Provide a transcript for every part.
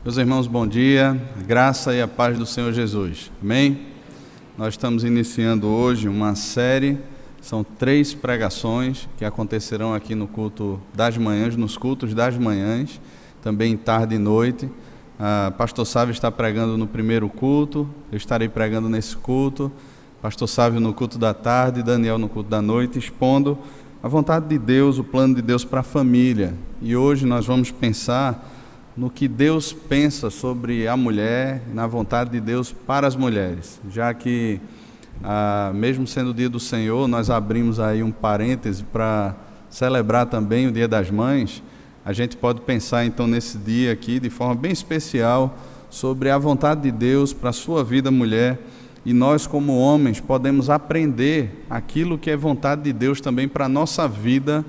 Meus irmãos, bom dia, a graça e a paz do Senhor Jesus, amém? Nós estamos iniciando hoje uma série, são 3 pregações que acontecerão aqui no culto das manhãs, nos cultos das manhãs, também tarde e noite. Pastor Sávio está pregando no primeiro culto, eu estarei pregando nesse culto, Pastor Sávio no culto da tarde, Daniel no culto da noite, expondo a vontade de Deus, o plano de Deus para a família. E hoje nós vamos pensar no que Deus pensa sobre a mulher, na vontade de Deus para as mulheres, já que, mesmo sendo o dia do Senhor, nós abrimos aí um parêntese para celebrar também o Dia das Mães. A gente pode pensar então nesse dia aqui, de forma bem especial, sobre a vontade de Deus para a sua vida, mulher, e nós como homens podemos aprender aquilo que é vontade de Deus também para a nossa vida,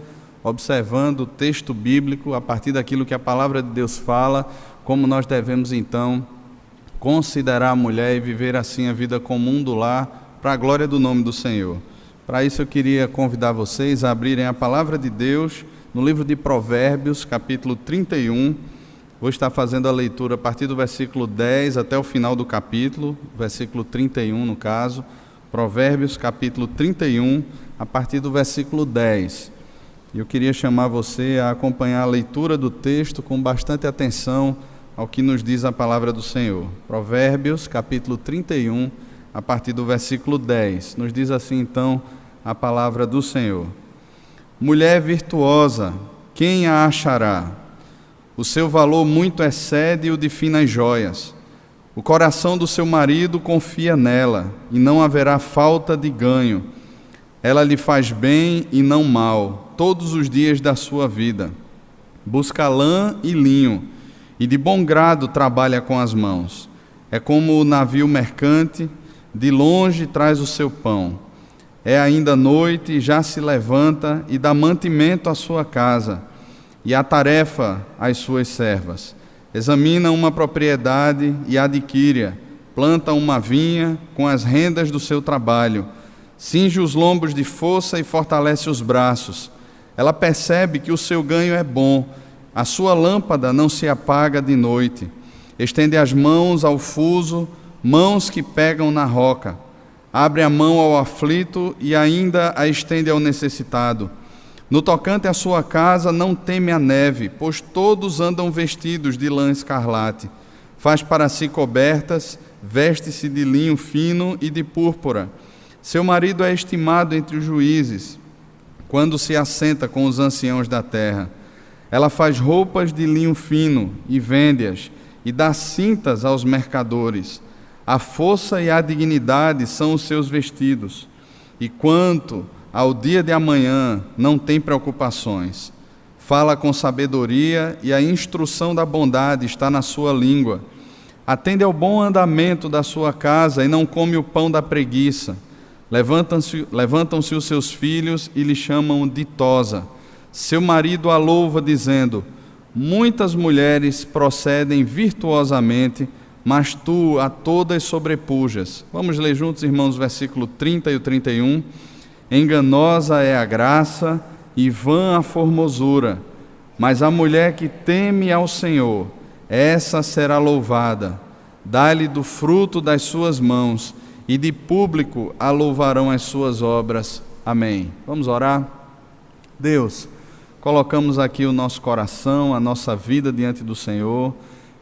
observando o texto bíblico, a partir daquilo que a palavra de Deus fala, como nós devemos então considerar a mulher e viver assim a vida comum do lar, para a glória do nome do Senhor. Para isso eu queria convidar vocês a abrirem a palavra de Deus no livro de Provérbios, capítulo 31, vou estar fazendo a leitura a partir do versículo 10 até o final do capítulo, versículo 31 no caso, Provérbios capítulo 31, a partir do versículo 10. Eu queria chamar você a acompanhar a leitura do texto com bastante atenção ao que nos diz a palavra do Senhor. Provérbios, capítulo 31, a partir do versículo 10. Nos diz assim, então, a palavra do Senhor. Mulher virtuosa, quem a achará? O seu valor muito excede o de finas joias. O coração do seu marido confia nela, e não haverá falta de ganho. Ela lhe faz bem e não mal, todos os dias da sua vida. Busca lã e linho, e de bom grado trabalha com as mãos. É como o navio mercante, de longe traz o seu pão. É ainda noite e já se levanta e dá mantimento à sua casa, e a tarefa às suas servas. Examina uma propriedade e adquire-a, planta uma vinha com as rendas do seu trabalho, cinge os lombos de força e fortalece os braços. Ela percebe que o seu ganho é bom, a sua lâmpada não se apaga de noite. Estende as mãos ao fuso, mãos que pegam na roca. Abre a mão ao aflito e ainda a estende ao necessitado. No tocante à sua casa não teme a neve, pois todos andam vestidos de lã escarlate. Faz para si cobertas, veste-se de linho fino e de púrpura. Seu marido é estimado entre os juízes, quando se assenta com os anciãos da terra. Ela faz roupas de linho fino e vende-as, e dá cintas aos mercadores. A força e a dignidade são os seus vestidos, e quanto ao dia de amanhã não tem preocupações. Fala com sabedoria, e a instrução da bondade está na sua língua. Atende ao bom andamento da sua casa e não come o pão da preguiça. Levantam-se os seus filhos e lhe chamam ditosa. Seu marido a louva, dizendo: muitas mulheres procedem virtuosamente, mas tu a todas sobrepujas. Vamos ler juntos, irmãos, o versículo 30 e o 31. Enganosa é a graça e vã a formosura, mas a mulher que teme ao Senhor, essa será louvada. Dá-lhe do fruto das suas mãos, e de público a louvarão as suas obras. Amém. Vamos orar? Deus, colocamos aqui o nosso coração, a nossa vida diante do Senhor.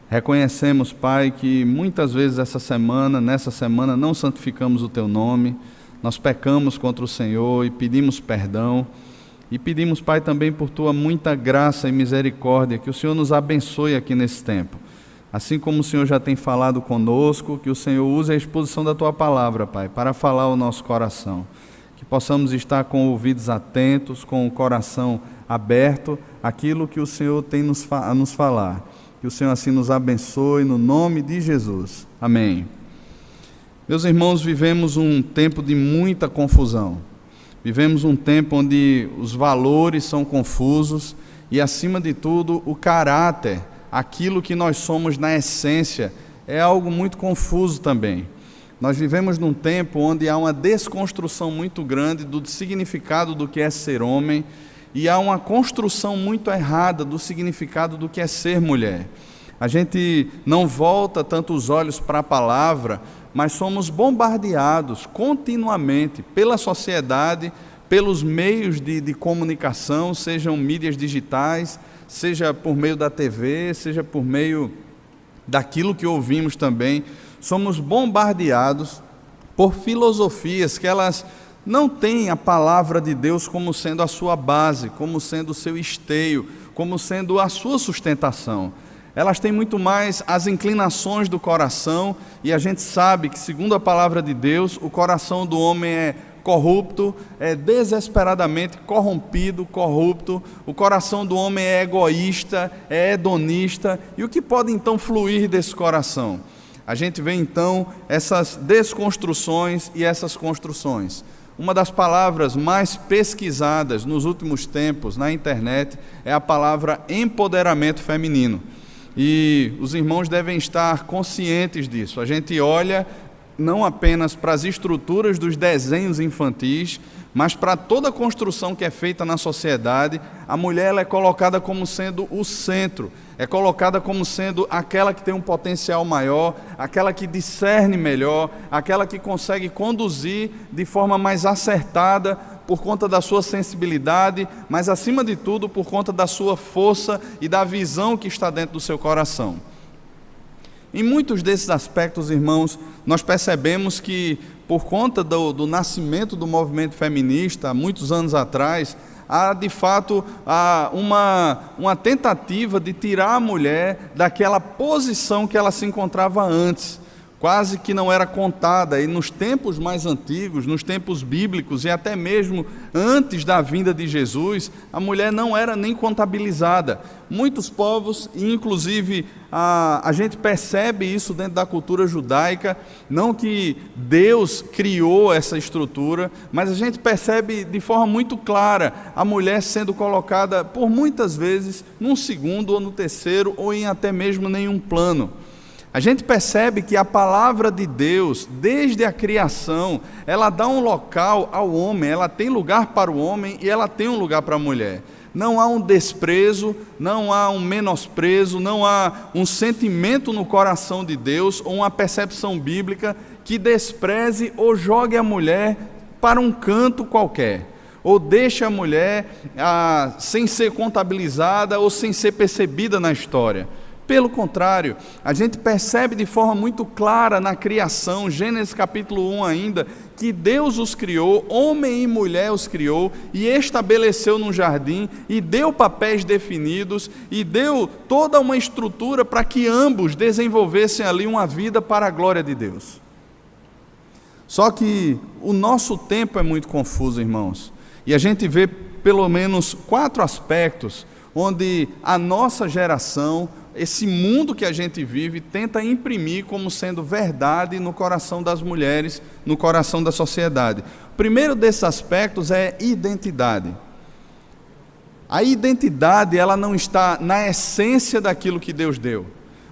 Reconhecemos, Pai, que muitas vezes nessa semana, não santificamos o Teu nome. Nós pecamos contra o Senhor e pedimos perdão. E pedimos, Pai, também por Tua muita graça e misericórdia, que o Senhor nos abençoe aqui nesse tempo. Assim como o Senhor já tem falado conosco, que o Senhor use a exposição da Tua palavra, Pai, para falar ao nosso coração. Que possamos estar com ouvidos atentos, com o coração aberto, aquilo que o Senhor tem a nos falar. Que o Senhor assim nos abençoe, no nome de Jesus. Amém. Meus irmãos, vivemos um tempo de muita confusão. Vivemos um tempo onde os valores são confusos e, acima de tudo, o caráter, aquilo que nós somos na essência, é algo muito confuso também. Nós vivemos num tempo onde há uma desconstrução muito grande do significado do que é ser homem e há uma construção muito errada do significado do que é ser mulher. A gente não volta tanto os olhos para a palavra, mas somos bombardeados continuamente pela sociedade, pelos meios de comunicação, sejam mídias digitais, seja por meio da TV, seja por meio daquilo que ouvimos também. Somos bombardeados por filosofias que elas não têm a palavra de Deus como sendo a sua base, como sendo o seu esteio, como sendo a sua sustentação. Elas têm muito mais as inclinações do coração, e a gente sabe que, segundo a palavra de Deus, o coração do homem é corrupto, é desesperadamente corrupto, o coração do homem é egoísta, é hedonista, e o que pode então fluir desse coração? A gente vê então essas desconstruções e essas construções. Uma das palavras mais pesquisadas nos últimos tempos na internet é a palavra empoderamento feminino. E os irmãos devem estar conscientes disso. A gente olha não apenas para as estruturas dos desenhos infantis, mas para toda a construção que é feita na sociedade. A mulher ela é colocada como sendo o centro, é colocada como sendo aquela que tem um potencial maior, aquela que discerne melhor, aquela que consegue conduzir de forma mais acertada por conta da sua sensibilidade, mas acima de tudo por conta da sua força e da visão que está dentro do seu coração. Em muitos desses aspectos, irmãos, nós percebemos que, por conta do nascimento do movimento feminista, há muitos anos atrás, há de fato uma tentativa de tirar a mulher daquela posição que ela se encontrava antes, quase que não era contada. E nos tempos mais antigos, nos tempos bíblicos e até mesmo antes da vinda de Jesus, a mulher não era nem contabilizada. Muitos povos, inclusive a gente percebe isso dentro da cultura judaica, não que Deus criou essa estrutura, mas a gente percebe de forma muito clara a mulher sendo colocada por muitas vezes num segundo ou no terceiro ou em até mesmo nenhum plano. A gente percebe que a palavra de Deus, desde a criação, ela dá um local ao homem, ela tem lugar para o homem e ela tem um lugar para a mulher. Não há um desprezo, não há um menosprezo, não há um sentimento no coração de Deus ou uma percepção bíblica que despreze ou jogue a mulher para um canto qualquer, ou deixe a mulher sem ser contabilizada ou sem ser percebida na história. Pelo contrário, a gente percebe de forma muito clara na criação, Gênesis capítulo 1 ainda, que Deus os criou, homem e mulher os criou, e estabeleceu num jardim, e deu papéis definidos, e deu toda uma estrutura para que ambos desenvolvessem ali uma vida para a glória de Deus. Só que o nosso tempo é muito confuso, irmãos, e a gente vê pelo menos 4 aspectos onde a nossa geração, esse mundo que a gente vive, tenta imprimir como sendo verdade no coração das mulheres, no coração da sociedade. O primeiro desses aspectos é identidade. A identidade, ela não está na essência daquilo que Deus deu,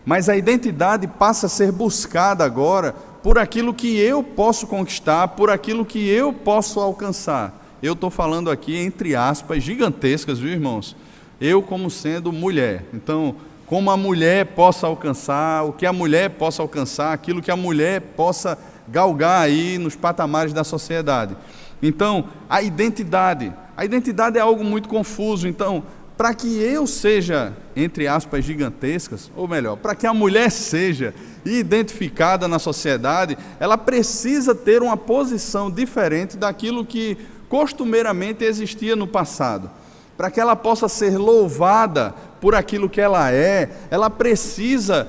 mas a identidade passa a ser buscada agora por aquilo que eu posso conquistar, por aquilo que eu posso alcançar. Eu estou falando aqui entre aspas gigantescas, viu, irmãos? Eu como sendo mulher. Então, como a mulher possa alcançar, o que a mulher possa alcançar, aquilo que a mulher possa galgar aí nos patamares da sociedade. Então, a identidade é algo muito confuso. Então, para que eu seja, entre aspas, gigantescas, ou melhor, para que a mulher seja identificada na sociedade, ela precisa ter uma posição diferente daquilo que costumeiramente existia no passado. Para que ela possa ser louvada por aquilo que ela é, ela precisa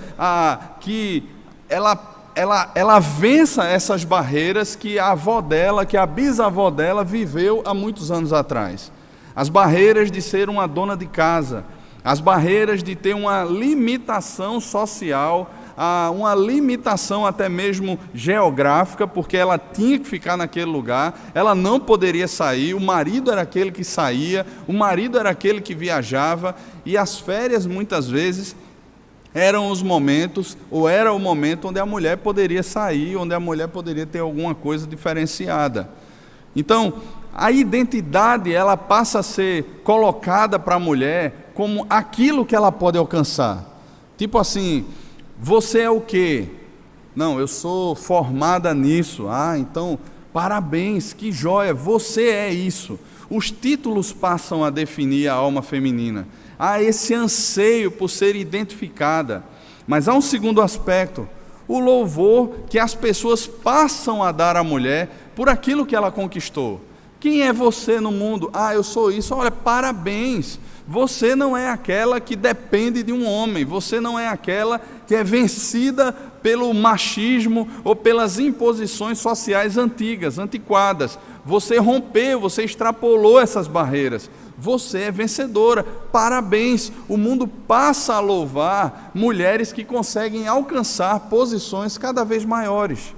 que ela vença essas barreiras que a avó dela, que a bisavó dela viveu há muitos anos atrás. As barreiras de ser uma dona de casa, as barreiras de ter uma limitação social, uma limitação até mesmo geográfica, porque ela tinha que ficar naquele lugar, ela não poderia sair, o marido era aquele que saía, o marido era aquele que viajava, e as férias muitas vezes eram os momentos, ou era o momento onde a mulher poderia sair, onde a mulher poderia ter alguma coisa diferenciada. Então, a identidade, ela passa a ser colocada para a mulher como aquilo que ela pode alcançar. Tipo assim, você é o quê? Não, eu sou formada nisso. Ah, então, parabéns, que joia, você é isso. Os títulos passam a definir a alma feminina. Há esse anseio por ser identificada. Mas há um segundo aspecto, o louvor que as pessoas passam a dar à mulher por aquilo que ela conquistou. Quem é você no mundo? Ah, eu sou isso. Olha, parabéns. Você não é aquela que depende de um homem. Você não é aquela que é vencida pelo machismo ou pelas imposições sociais antigas, antiquadas. Você rompeu, você extrapolou essas barreiras. Você é vencedora. Parabéns. O mundo passa a louvar mulheres que conseguem alcançar posições cada vez maiores.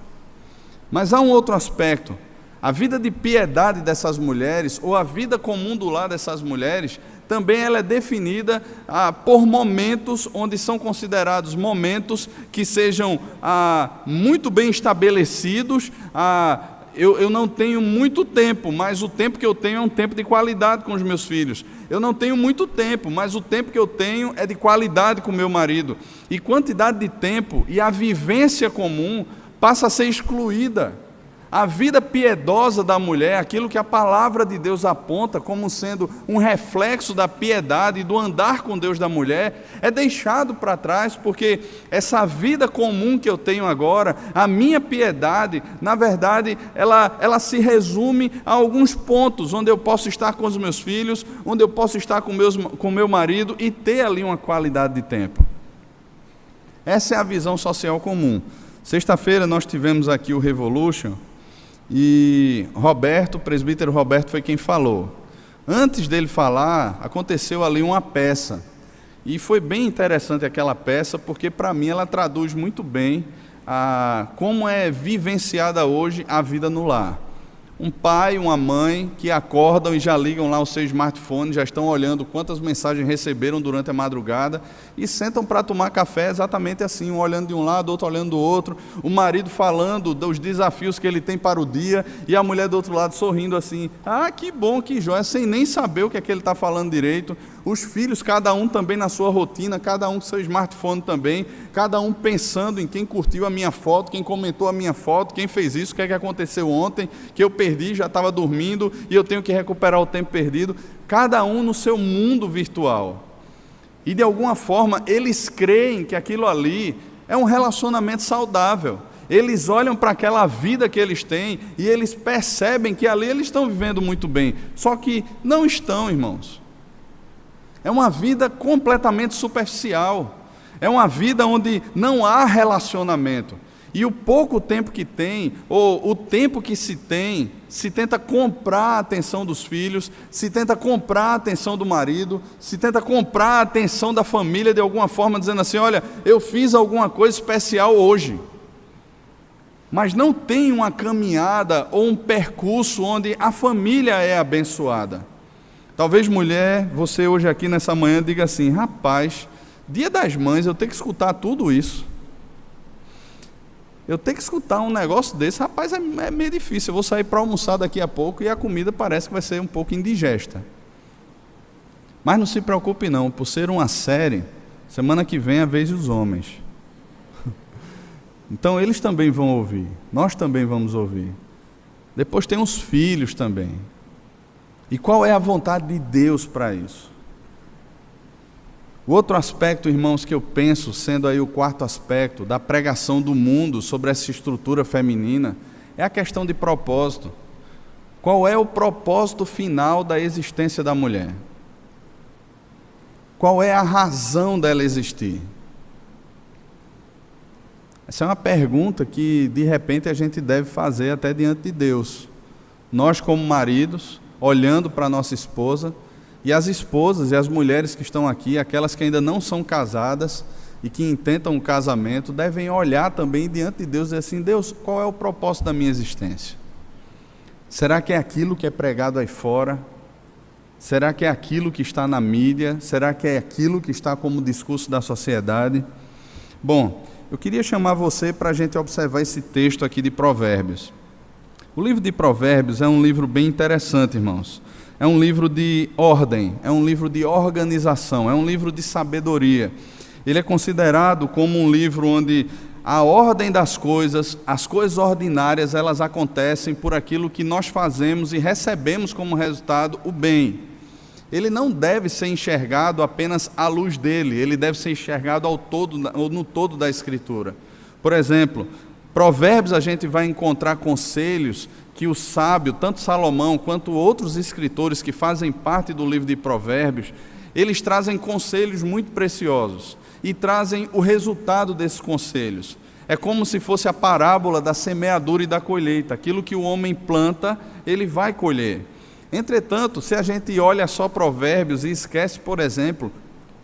Mas há um outro aspecto. A vida de piedade dessas mulheres, ou a vida comum do lar dessas mulheres, também ela é definida por momentos onde são considerados momentos que sejam muito bem estabelecidos. Eu não tenho muito tempo, mas o tempo que eu tenho é um tempo de qualidade com os meus filhos. Eu não tenho muito tempo, mas o tempo que eu tenho é de qualidade com o meu marido. E quantidade de tempo e a vivência comum passa a ser excluída. A vida piedosa da mulher, aquilo que a palavra de Deus aponta como sendo um reflexo da piedade e do andar com Deus da mulher, é deixado para trás, porque essa vida comum que eu tenho agora, a minha piedade, na verdade, ela se resume a alguns pontos, onde eu posso estar com os meus filhos, onde eu posso estar com o meu marido e ter ali uma qualidade de tempo. Essa é a visão social comum. Sexta-feira nós tivemos aqui o Revolution, e Roberto, o presbítero Roberto, foi quem falou. Antes dele falar, aconteceu ali uma peça, e foi bem interessante aquela peça, porque para mim ela traduz muito bem como é vivenciada hoje a vida no lar. Um pai, uma mãe que acordam e já ligam lá o seu smartphone, já estão olhando quantas mensagens receberam durante a madrugada e sentam para tomar café exatamente assim, um olhando de um lado, outro olhando do outro, o marido falando dos desafios que ele tem para o dia e a mulher do outro lado sorrindo assim, que bom, que joia, sem nem saber o que é que ele está falando direito. Os filhos, cada um também na sua rotina, cada um com seu smartphone também, cada um pensando em quem curtiu a minha foto, quem comentou a minha foto, quem fez isso, o que é que aconteceu ontem, que eu perdi, já estava dormindo e eu tenho que recuperar o tempo perdido. Cada um no seu mundo virtual. E de alguma forma eles creem que aquilo ali é um relacionamento saudável. Eles olham para aquela vida que eles têm e eles percebem que ali eles estão vivendo muito bem. Só que não estão, irmãos. É uma vida completamente superficial. É uma vida onde não há relacionamento. E o pouco tempo que tem, ou o tempo que se tem, se tenta comprar a atenção dos filhos, se tenta comprar a atenção do marido, se tenta comprar a atenção da família de alguma forma, dizendo assim, olha, eu fiz alguma coisa especial hoje. Mas não tem uma caminhada ou um percurso onde a família é abençoada. Talvez mulher, você hoje aqui nessa manhã diga assim, rapaz, Dia das Mães eu tenho que escutar tudo isso. Eu tenho que escutar um negócio desse, rapaz, é meio difícil. Eu vou sair para almoçar daqui a pouco e a comida parece que vai ser um pouco indigesta. Mas não se preocupe não, por ser uma série, semana que vem é a vez dos homens. Então eles também vão ouvir, nós também vamos ouvir. Depois tem os filhos também. E qual é a vontade de Deus para isso? O outro aspecto, irmãos, que eu penso, sendo aí o quarto aspecto da pregação do mundo sobre essa estrutura feminina, é a questão de propósito. Qual é o propósito final da existência da mulher? Qual é a razão dela existir? Essa é uma pergunta que, de repente, a gente deve fazer até diante de Deus. Nós, como maridos, olhando para a nossa esposa, e as esposas e as mulheres que estão aqui, aquelas que ainda não são casadas e que intentam um casamento, devem olhar também diante de Deus e dizer assim, Deus, qual é o propósito da minha existência? Será que é aquilo que é pregado aí fora? Será que é aquilo que está na mídia? Será que é aquilo que está como discurso da sociedade? Bom, eu queria chamar você para a gente observar esse texto aqui de Provérbios. O livro de Provérbios é um livro bem interessante, irmãos. É um livro de ordem, é um livro de organização, é um livro de sabedoria. Ele é considerado como um livro onde a ordem das coisas, as coisas ordinárias, elas acontecem por aquilo que nós fazemos e recebemos como resultado o bem. Ele não deve ser enxergado apenas à luz dele, ele deve ser enxergado no todo da Escritura. Por exemplo, Provérbios, a gente vai encontrar conselhos que o sábio, tanto Salomão quanto outros escritores que fazem parte do livro de Provérbios, eles trazem conselhos muito preciosos e trazem o resultado desses conselhos. É como se fosse a parábola da semeadura e da colheita. Aquilo que o homem planta, ele vai colher. Entretanto, se a gente olha só Provérbios e esquece, por exemplo,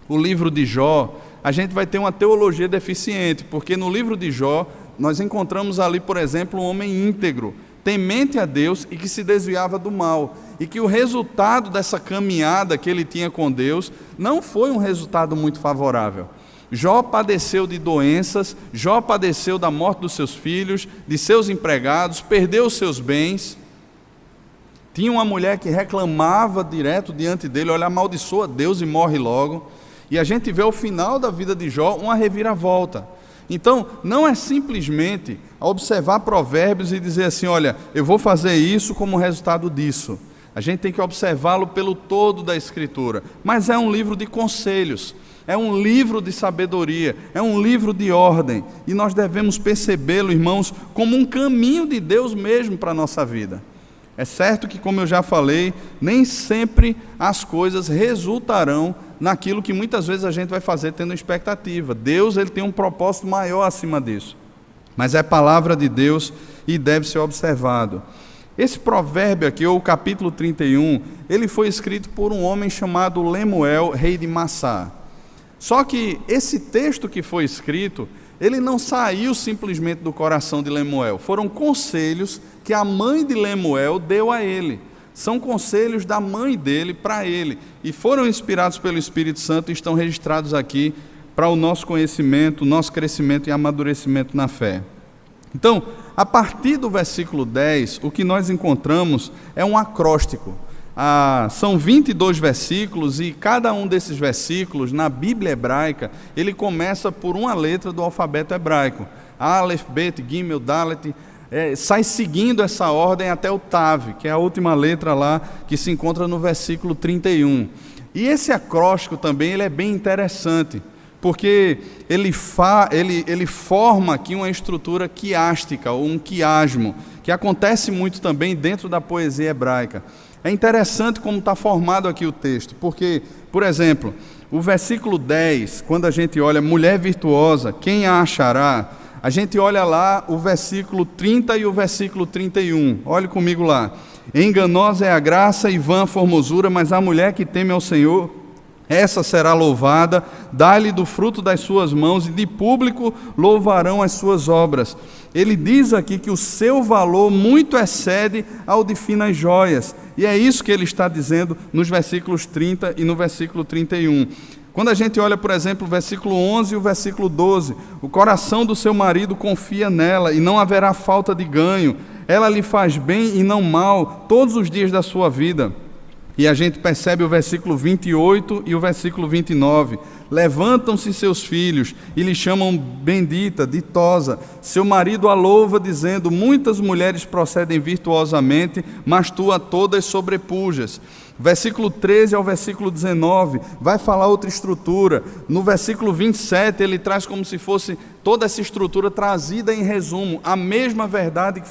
o livro de Jó, a gente vai ter uma teologia deficiente, porque no livro de Jó, nós encontramos ali, por exemplo, um homem íntegro, temente a Deus e que se desviava do mal, e que o resultado dessa caminhada que ele tinha com Deus não foi um resultado muito favorável. Jó padeceu de doenças, Jó padeceu da morte dos seus filhos, de seus empregados, perdeu os seus bens. Tinha uma mulher que reclamava direto diante dele: olha, amaldiçoa Deus e morre logo. E a gente vê ao final da vida de Jó uma reviravolta. Então, não é simplesmente observar Provérbios e dizer assim: olha, eu vou fazer isso como resultado disso. A gente tem que observá-lo pelo todo da Escritura. Mas é um livro de conselhos, é um livro de sabedoria, é um livro de ordem. E nós devemos percebê-lo, irmãos, como um caminho de Deus mesmo para a nossa vida. É certo que, como eu já falei, nem sempre as coisas resultarão naquilo que muitas vezes a gente vai fazer tendo expectativa. Deus, ele tem um propósito maior acima disso. Mas é palavra de Deus e deve ser observado. Esse provérbio aqui, ou o capítulo 31, ele foi escrito por um homem chamado Lemuel, rei de Massá. Só que esse texto que foi escrito, ele não saiu simplesmente do coração de Lemuel. Foram conselhos que a mãe de Lemuel deu a ele. São conselhos da mãe dele para ele. E foram inspirados pelo Espírito Santo e estão registrados aqui para o nosso conhecimento, nosso crescimento e amadurecimento na fé. Então, a partir do versículo 10, o que nós encontramos é um acróstico. São 22 versículos e cada um desses versículos, na Bíblia hebraica, ele começa por uma letra do alfabeto hebraico. Aleph, Bet, Gimel, Dalet, sai seguindo essa ordem até o Tav, que é a última letra lá que se encontra no versículo 31. E esse acróstico também ele é bem interessante, porque ele forma aqui uma estrutura quiástica, ou um quiasmo, que acontece muito também dentro da poesia hebraica. É interessante como está formado aqui o texto, porque, por exemplo, o versículo 10, quando a gente olha mulher virtuosa, quem a achará? A gente olha lá o versículo 30 e o versículo 31, olhe comigo lá. Enganosa é a graça e vã a formosura, mas a mulher que teme ao Senhor, essa será louvada, dá-lhe do fruto das suas mãos, e de público louvarão as suas obras. Ele diz aqui que o seu valor muito excede ao de finas joias, e é isso que ele está dizendo nos versículos 30 e no versículo 31. Quando a gente olha, por exemplo, o versículo 11 e o versículo 12, o coração do seu marido confia nela, e não haverá falta de ganho, ela lhe faz bem e não mal, todos os dias da sua vida. E a gente percebe o versículo 28 e o versículo 29. Levantam-se seus filhos e lhe chamam bendita, ditosa. Seu marido a louva, dizendo: muitas mulheres procedem virtuosamente, mas tu a todas sobrepujas. Versículo 13 ao versículo 19, vai falar outra estrutura. No versículo 27, ele traz como se fosse toda essa estrutura trazida em resumo, a mesma verdade que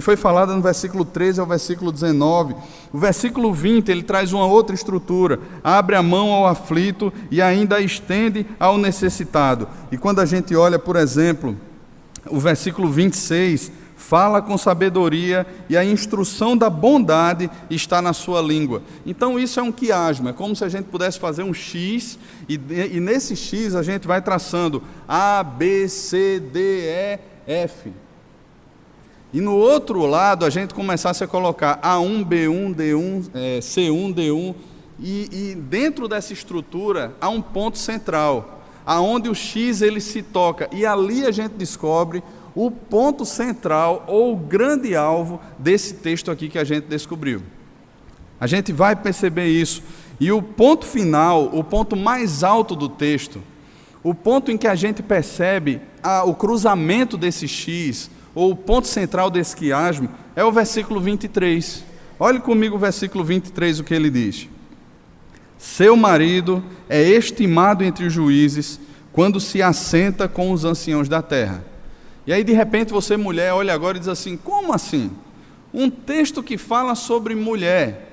foi falada no versículo 13 ao versículo 19. O versículo 20, ele traz uma outra estrutura, abre a mão ao aflito e ainda a estende ao necessitado. E quando a gente olha, por exemplo, o versículo 26, fala com sabedoria e a instrução da bondade está na sua língua. Então isso é um quiasmo, é como se a gente pudesse fazer um X e nesse X a gente vai traçando A, B, C, D, E, F. E no outro lado a gente começasse a colocar A1, B1, D1, C1, D1 e dentro dessa estrutura há um ponto central, aonde o X ele se toca e ali a gente descobre o ponto central ou o grande alvo desse texto aqui que a gente descobriu. A gente vai perceber isso. E o ponto final, o ponto mais alto do texto, o ponto em que a gente percebe o cruzamento desse X, ou o ponto central desse quiasmo, é o versículo 23. Olhe comigo o versículo 23, o que ele diz. Seu marido é estimado entre os juízes quando se assenta com os anciãos da terra. E aí de repente você, mulher, olha agora e diz assim, como assim? Um texto que fala sobre mulher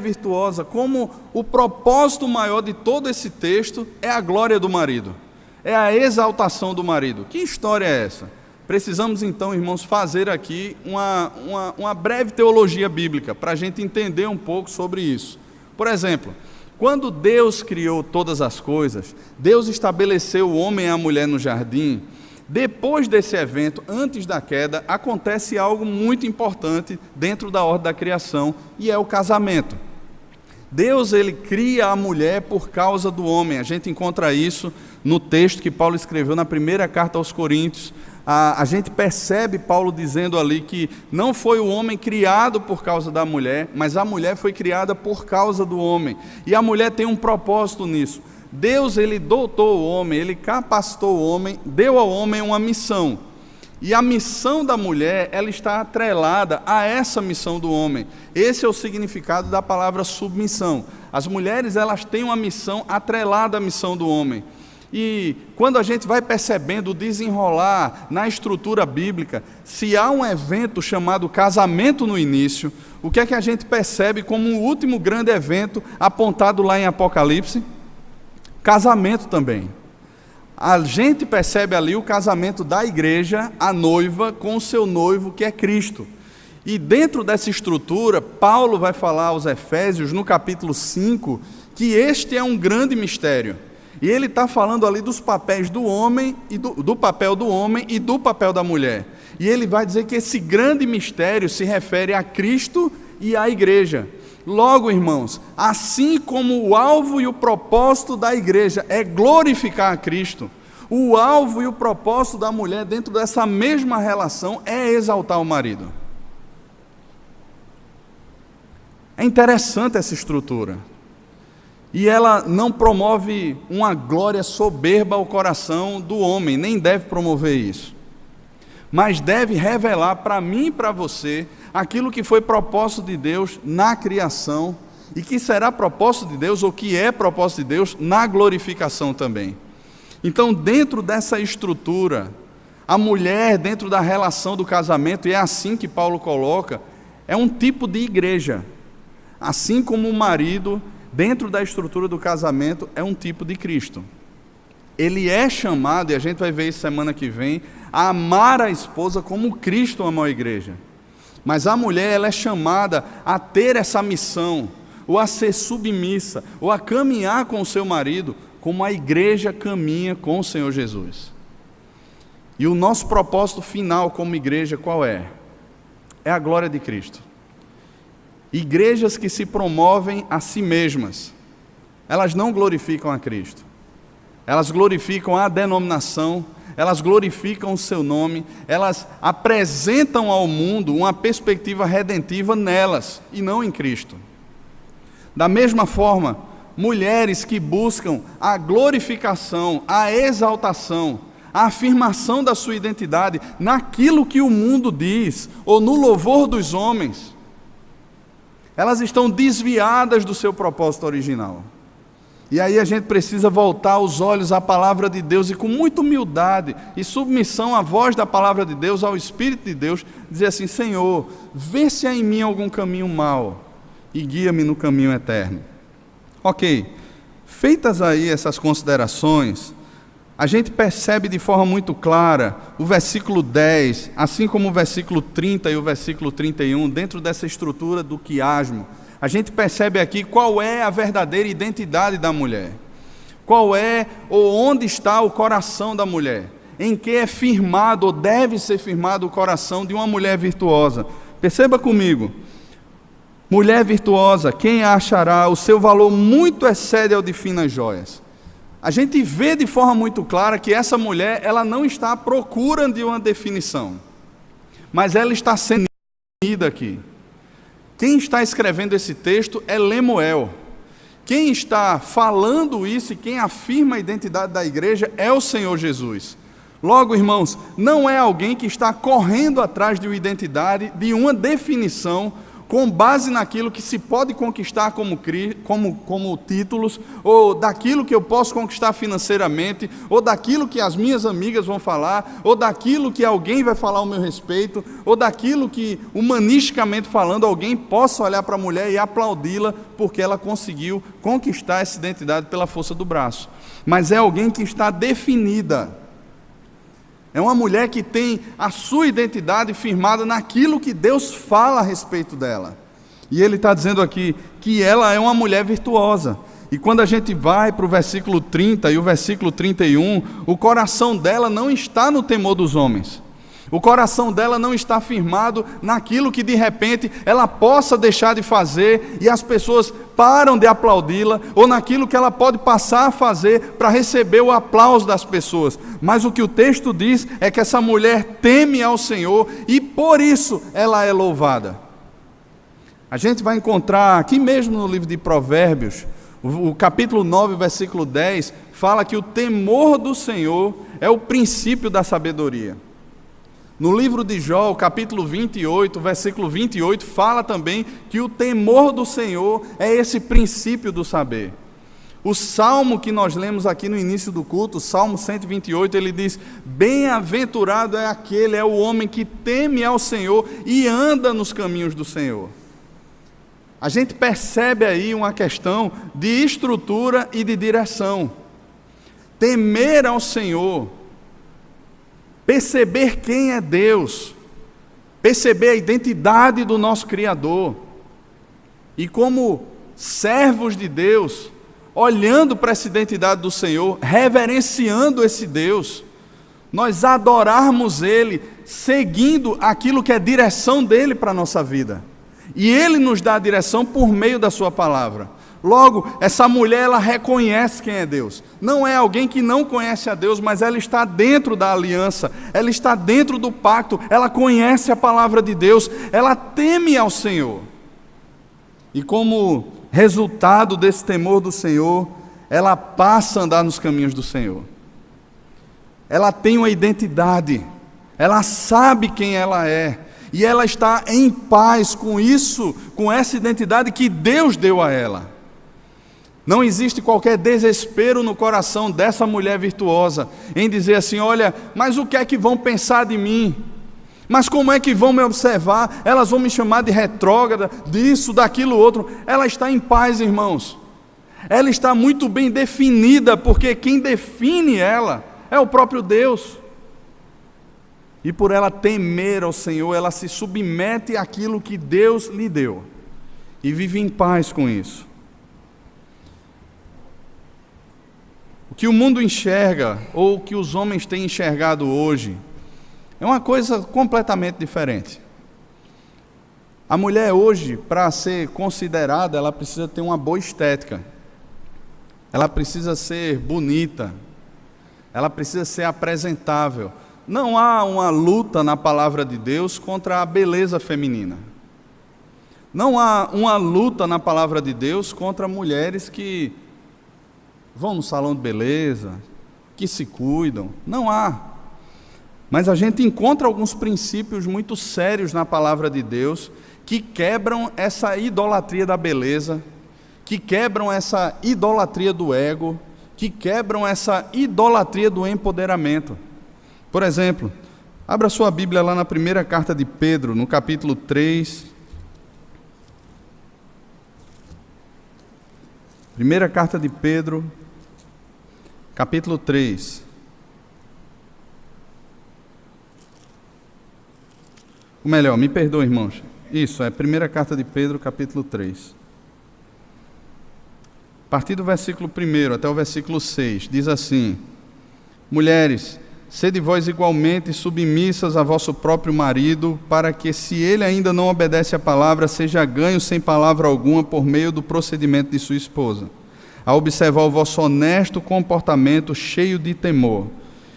virtuosa, como o propósito maior de todo esse texto é a glória do marido, é a exaltação do marido. Que história é essa? Precisamos então, irmãos, fazer aqui uma breve teologia bíblica, para a gente entender um pouco sobre isso. Por exemplo, quando Deus criou todas as coisas, Deus estabeleceu o homem e a mulher no jardim. Depois desse evento, antes da queda, acontece algo muito importante dentro da ordem da criação, e é o casamento. Deus, ele cria a mulher por causa do homem. A gente encontra isso no texto que Paulo escreveu na primeira carta aos Coríntios. A gente percebe Paulo dizendo ali que não foi o homem criado por causa da mulher, mas a mulher foi criada por causa do homem. E a mulher tem um propósito nisso. Deus, ele dotou o homem, ele capacitou o homem, deu ao homem uma missão. E a missão da mulher, ela está atrelada a essa missão do homem. Esse é o significado da palavra submissão. As mulheres, elas têm uma missão atrelada à missão do homem. E quando a gente vai percebendo o desenrolar na estrutura bíblica, se há um evento chamado casamento no início, o que é que a gente percebe como o último grande evento apontado lá em Apocalipse? Casamento também. A gente percebe ali o casamento da igreja, a noiva, com o seu noivo, que é Cristo. E dentro dessa estrutura, Paulo vai falar aos Efésios, no capítulo 5, que este é um grande mistério. E ele está falando ali dos papéis do homem, e do papel do homem e do papel da mulher. E ele vai dizer que esse grande mistério se refere a Cristo e à igreja. Logo, irmãos, assim como o alvo e o propósito da igreja é glorificar a Cristo, o alvo e o propósito da mulher dentro dessa mesma relação é exaltar o marido. É interessante essa estrutura. E ela não promove uma glória soberba ao coração do homem, nem deve promover isso. Mas deve revelar para mim e para você aquilo que foi propósito de Deus na criação e que será propósito de Deus, ou que é propósito de Deus, na glorificação também. Então, dentro dessa estrutura, a mulher, dentro da relação do casamento, e é assim que Paulo coloca, é um tipo de igreja. Assim como o marido, dentro da estrutura do casamento, é um tipo de Cristo. Ele é chamado, e a gente vai ver isso semana que vem, a amar a esposa como Cristo amou a igreja. Mas a mulher, ela é chamada a ter essa missão, ou a ser submissa, ou a caminhar com o seu marido, como a igreja caminha com o Senhor Jesus. E o nosso propósito final como igreja qual é? É a glória de Cristo. Igrejas que se promovem a si mesmas, elas não glorificam a Cristo. Elas glorificam a denominação, elas glorificam o seu nome, elas apresentam ao mundo uma perspectiva redentiva nelas e não em Cristo. Da mesma forma, mulheres que buscam a glorificação, a exaltação, a afirmação da sua identidade naquilo que o mundo diz, ou no louvor dos homens, elas estão desviadas do seu propósito original. E aí a gente precisa voltar os olhos à palavra de Deus e com muita humildade e submissão à voz da palavra de Deus, ao Espírito de Deus, dizer assim: Senhor, vê se há em mim algum caminho mau e guia-me no caminho eterno. Ok, feitas aí essas considerações, a gente percebe de forma muito clara o versículo 10, assim como o versículo 30 e o versículo 31, dentro dessa estrutura do quiasmo. A gente percebe aqui qual é a verdadeira identidade da mulher, qual é ou onde está o coração da mulher, em que é firmado ou deve ser firmado o coração de uma mulher virtuosa. Perceba comigo, mulher virtuosa, quem a achará? O seu valor muito excede ao de finas joias. A gente vê de forma muito clara que essa mulher, ela não está à procura de uma definição, mas ela está sendo definida aqui. Quem está escrevendo esse texto é Lemuel. Quem está falando isso e quem afirma a identidade da igreja é o Senhor Jesus. Logo, irmãos, não é alguém que está correndo atrás de uma identidade, de uma definição, com base naquilo que se pode conquistar como títulos, ou daquilo que eu posso conquistar financeiramente, ou daquilo que as minhas amigas vão falar, ou daquilo que alguém vai falar ao meu respeito, ou daquilo que, humanisticamente falando, alguém possa olhar para a mulher e aplaudi-la, porque ela conseguiu conquistar essa identidade pela força do braço. Mas é alguém que está definida. É uma mulher que tem a sua identidade firmada naquilo que Deus fala a respeito dela. E ele está dizendo aqui que ela é uma mulher virtuosa. E quando a gente vai para o versículo 30 e o versículo 31, o coração dela não está no temor dos homens. O coração dela não está firmado naquilo que de repente ela possa deixar de fazer e as pessoas param de aplaudi-la, ou naquilo que ela pode passar a fazer para receber o aplauso das pessoas. Mas o que o texto diz é que essa mulher teme ao Senhor e por isso ela é louvada. A gente vai encontrar aqui mesmo no livro de Provérbios, o capítulo 9, versículo 10, fala que o temor do Senhor é o princípio da sabedoria. No livro de Jó, o capítulo 28, versículo 28, fala também que o temor do Senhor é esse princípio do saber. O salmo que nós lemos aqui no início do culto, o Salmo 128, ele diz: bem-aventurado é aquele, é o homem que teme ao Senhor e anda nos caminhos do Senhor. A gente percebe aí uma questão de estrutura e de direção. Temer ao Senhor, perceber quem é Deus, perceber a identidade do nosso Criador, e como servos de Deus, olhando para essa identidade do Senhor, reverenciando esse Deus, nós adorarmos Ele, seguindo aquilo que é direção dEle para a nossa vida, e Ele nos dá a direção por meio da sua palavra. Logo, essa mulher, ela reconhece quem é Deus. Não é alguém que não conhece a Deus, mas ela está dentro da aliança, ela está dentro do pacto, ela conhece a palavra de Deus, ela teme ao Senhor. E como resultado desse temor do Senhor, ela passa a andar nos caminhos do Senhor. Ela tem uma identidade, ela sabe quem ela é, e ela está em paz com isso, com essa identidade que Deus deu a ela. Não existe qualquer desespero no coração dessa mulher virtuosa em dizer assim: olha, mas o que é que vão pensar de mim? Mas como é que vão me observar? Elas vão me chamar de retrógrada, disso, daquilo, outro. Ela está em paz, irmãos. Ela está muito bem definida, porque quem define ela é o próprio Deus. E por ela temer ao Senhor, ela se submete àquilo que Deus lhe deu e vive em paz com isso. O que o mundo enxerga, ou o que os homens têm enxergado hoje, é uma coisa completamente diferente. A mulher hoje, para ser considerada, ela precisa ter uma boa estética, ela precisa ser bonita, ela precisa ser apresentável. Não há uma luta na palavra de Deus contra a beleza feminina. Não há uma luta na palavra de Deus contra mulheres que vão no salão de beleza, que se cuidam. Não há. Mas a gente encontra alguns princípios muito sérios na palavra de Deus que quebram essa idolatria da beleza, que quebram essa idolatria do ego, que quebram essa idolatria do empoderamento. Por exemplo, abra sua Bíblia lá na primeira carta de Pedro, no capítulo 3. Primeira carta de Pedro, capítulo 3. Ou melhor, me perdoe, irmãos. Isso, é primeira carta de Pedro, capítulo 3. A partir do versículo 1 até o versículo 6, diz assim: mulheres, sede vós igualmente submissas a vosso próprio marido, para que, se ele ainda não obedece à palavra, seja ganho sem palavra alguma por meio do procedimento de sua esposa, a observar o vosso honesto comportamento cheio de temor.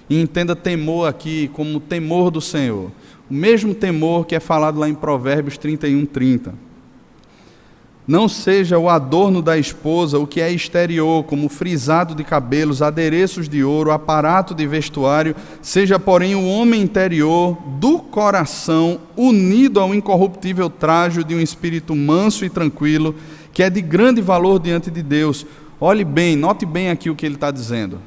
E entenda temor aqui como temor do Senhor, o mesmo temor que é falado lá em Provérbios 31:30. não seja o adorno da esposa o que é exterior, como frisado de cabelos, adereços de ouro, aparato de vestuário, seja, porém, o homem interior do coração, unido ao incorruptível trajo de um espírito manso e tranquilo, que é de grande valor diante de Deus. Olhe bem, note bem aqui o que ele está dizendo.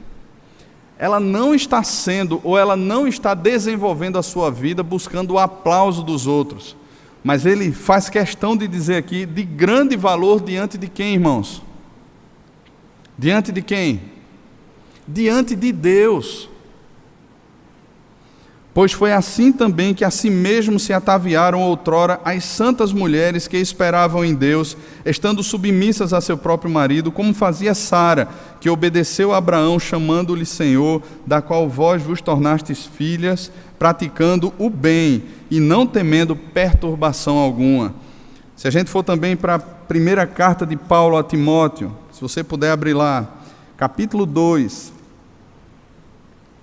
Ela não está sendo, ou ela não está desenvolvendo a sua vida buscando o aplauso dos outros. Mas ele faz questão de dizer aqui, de grande valor diante de quem, irmãos? Diante de quem? Diante de Deus. Pois foi assim também que a si mesmo se ataviaram outrora as santas mulheres que esperavam em Deus, estando submissas a seu próprio marido, como fazia Sara, que obedeceu a Abraão, chamando-lhe Senhor, da qual vós vos tornastes filhas, praticando o bem e não temendo perturbação alguma. Se a gente for também para a primeira carta de Paulo a Timóteo, se você puder abrir lá, capítulo 2,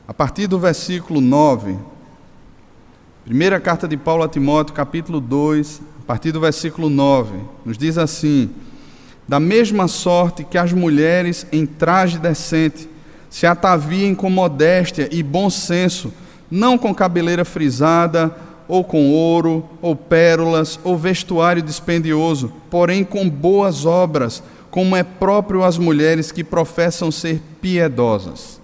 a partir do versículo 9... Primeira carta de Paulo a Timóteo, capítulo 2, a partir do versículo 9, nos diz assim: da mesma sorte que as mulheres em traje decente se ataviem com modéstia e bom senso, não com cabeleira frisada, ou com ouro, ou pérolas, ou vestuário dispendioso, porém com boas obras, como é próprio às mulheres que professam ser piedosas.